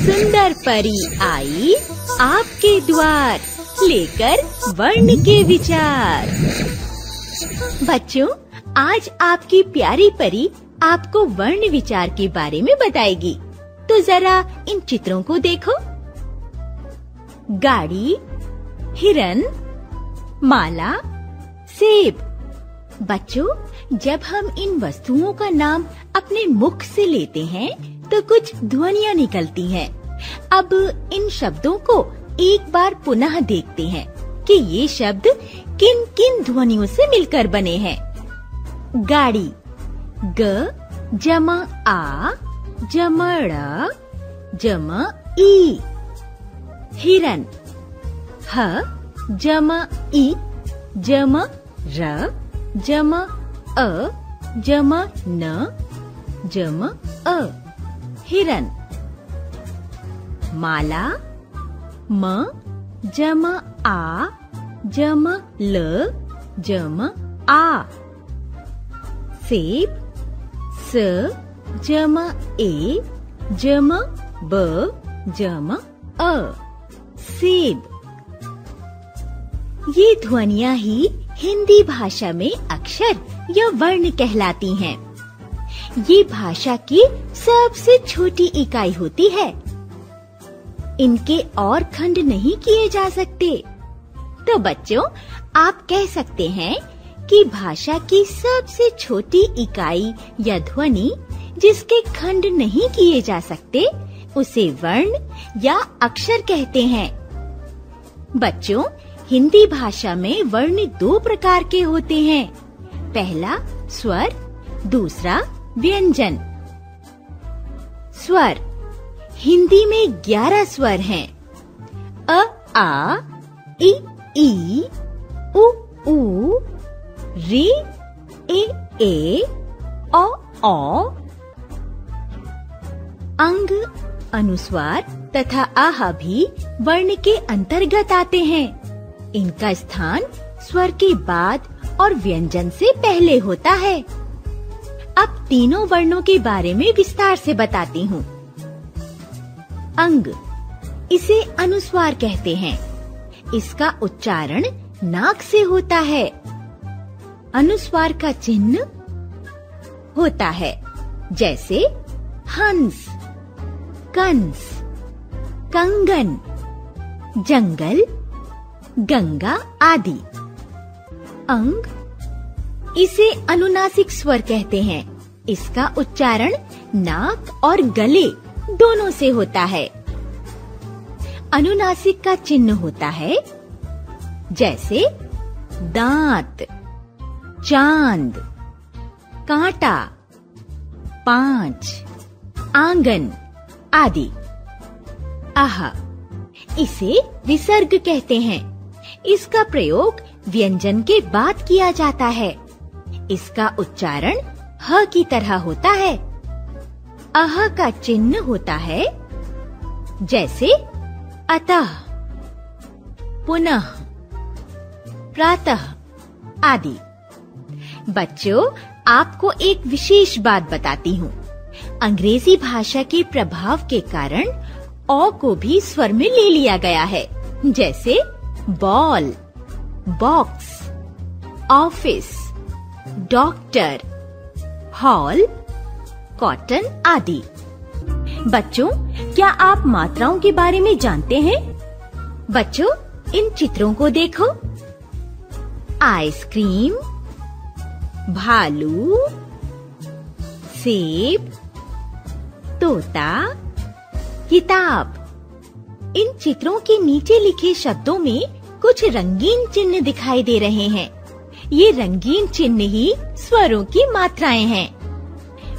सुंदर परी आई आपके द्वार, लेकर वर्ण के विचार। बच्चों, आज आपकी प्यारी परी आपको वर्ण विचार के बारे में बताएगी। तो जरा इन चित्रों को देखो। गाड़ी, हिरन, माला, सेब। बच्चों, जब हम इन वस्तुओं का नाम अपने मुख से लेते हैं तो कुछ ध्वनियाँ निकलती हैं। अब इन शब्दों को एक बार पुनः देखते हैं कि ये शब्द किन किन ध्वनियों से मिलकर बने हैं। गाड़ी, ग जमा आ जमा ड़ जमा ई। हिरन, ह जमा ई जमा र जमा अ जमा न जमा अ। हिरन। माला, म जमा आ जमा ल जमा आ। सेब, स जमा ए जमा ब जमा अ। सेब। ये ध्वनियाँ ही हिंदी भाषा में अक्षर या वर्ण कहलाती हैं। ये भाषा की सबसे छोटी इकाई होती है। इनके और खंड नहीं किए जा सकते। तो बच्चों, आप कह सकते हैं कि भाषा की सबसे छोटी इकाई या ध्वनि जिसके खंड नहीं किए जा सकते उसे वर्ण या अक्षर कहते हैं। बच्चों, हिंदी भाषा में वर्ण दो प्रकार के होते हैं। पहला स्वर, दूसरा व्यंजन। स्वर। हिंदी में 11 स्वर हैं। अ आ इ ई उ ऊ रि ए औ औ। अंग, अनुस्वार तथा आहा भी वर्ण के अंतर्गत आते हैं। इनका स्थान स्वर के बाद और व्यंजन से पहले होता है। अब तीनों वर्णों के बारे में विस्तार से बताती हूँ। अंग, इसे अनुस्वार कहते हैं। इसका उच्चारण नाक से होता है। अनुस्वार का चिन्ह होता है, जैसे हंस, कंस, कंगन, जंगल, गंगा आदि। अंग, इसे अनुनासिक स्वर कहते हैं। इसका उच्चारण नाक और गले दोनों से होता है। अनुनासिक का चिन्ह होता है, जैसे दांत, चांद, कांटा, पांच, आंगन आदि। आहा, इसे विसर्ग कहते हैं। इसका प्रयोग व्यंजन के बाद किया जाता है। इसका उच्चारण ह की तरह होता है। अह का चिन्ह होता है, जैसे अतः, पुनः, प्रातः आदि। बच्चों, आपको एक विशेष बात बताती हूँ। अंग्रेजी भाषा के प्रभाव के कारण औ को भी स्वर में ले लिया गया है, जैसे ball, box, office, doctor, hall, cotton आदि। बच्चों, क्या आप मात्राओं के बारे में जानते हैं? बच्चों, इन चित्रों को देखो। आइसक्रीम, भालू, सेब, तोता, किताब। इन चित्रों के नीचे लिखे शब्दों में कुछ रंगीन चिन्ह दिखाई दे रहे हैं। ये रंगीन चिन्ह ही स्वरों की मात्राएं हैं।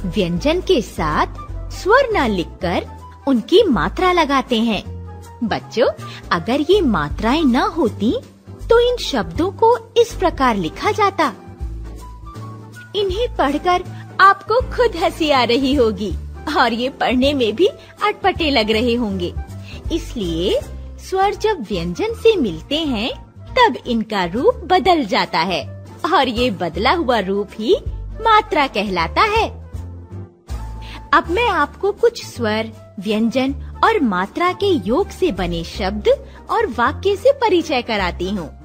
व्यंजन के साथ स्वर न लिखकर उनकी मात्रा लगाते हैं। बच्चों, अगर ये मात्राएं न होती तो इन शब्दों को इस प्रकार लिखा जाता। इन्हें पढ़कर आपको खुद हंसी आ रही होगी और ये पढ़ने में भी अटपटे लग रहे होंगे। इसलिए स्वर जब व्यंजन से मिलते हैं तब इनका रूप बदल जाता है और ये बदला हुआ रूप ही मात्रा कहलाता है। अब मैं आपको कुछ स्वर, व्यंजन और मात्रा के योग से बने शब्द और वाक्य से परिचय कराती हूँ।